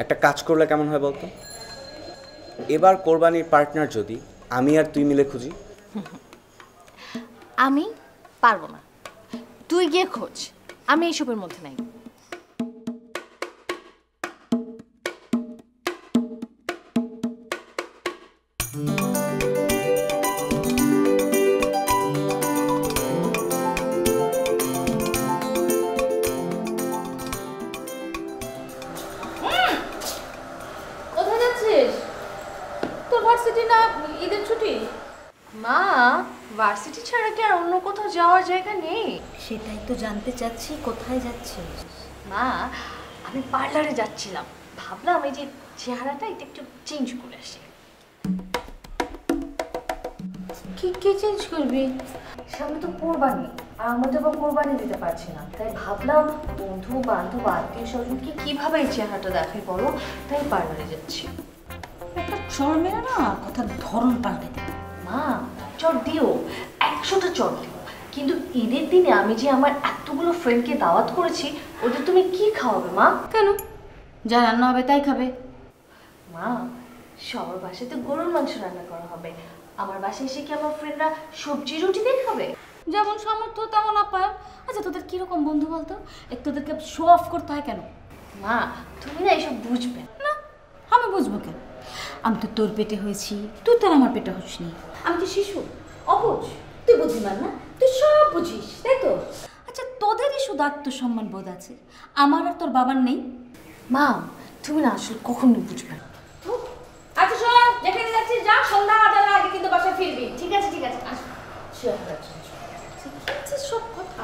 একটা কাজ করলে কেমন হয় বলতো? এবার কোরবানির পার্টনার যদি আমি আর তুই মিলে খুঁজি। আমি পারবো না, তুই গিয়ে খোঁজ, আমি এইসবের মধ্যে নাই। কোথায় যাচ্ছিস? তোর ভার্সিটি না ঈদের ছুটি? মা, ভার্সিটি ছাড়া কি আর অন্য কোথাও যাওয়ার জায়গা নেই? সেটাই তো জানতে চাচ্ছি, কোথায় যাচ্ছিস? মা, আমি পার্লারে যাচ্ছিলাম, ভাবলাম এই যে চেহারাটা এটা একটু চেঞ্জ করে আসি। কি কি চেঞ্জ করবি? সামনে তো কোরবানি, আর আমরা তো কোরবানি দিতে পারছি না, তাই ভাবলাম বন্ধু বান্ধব আত্মীয় স্বজনকে কিভাবে এই চেহারাটা দেখাই বলো, তাই পার্লারে যাচ্ছি। একটা চড় মেরে না কথার ধরন পাল্টে দেবে। মা, চট দিও, 100টা চট দিও, কিন্তু ঈদের দিনে আমি যে আমার এতগুলো ফ্রেন্ডকে দাওয়াত করেছি, ওদের তুমি কি খাওয়াবে মা? কেন? যা রান্না হবে তাই খাবে। মা, সবার বাসায় তো গরুর মাংস রান্না করা হবে, আমার বাসায় এসে কি আমার ফ্রেন্ডরা সবজি রুটি দিয়ে খাবে? যেমন সামর্থ্য তেমন আপ্যায়ন। আচ্ছা তোদের কিরকম বন্ধু বলতো? একটু তোদেরকে শো অফ করতে হয় কেন? মা, তুমি না এসব বুঝবে না, আমি বুঝবো কেন? আমি তো তোর পেটে হয়েছি, তুই তোর আমার পেটে হসনি। আমি তো শিশু, অবুঝ। তুই বুদ্ধিমান না, তুই সব বুঝিস, তাই তো? আচ্ছা তোদেরই শুধু আত্মসম্মান বোধ আছে, আমার আর তোর বাবার নেই। মা, তুমি না আসলে কখনো বুঝবে না। আচ্ছা শোন, যেখানে যাচ্ছিস যা, সন্ধ্যা আদার আগে কিন্তু বাসায় ফিরবি। ঠিক আছে, ঠিক আছে, আসো। সব কথা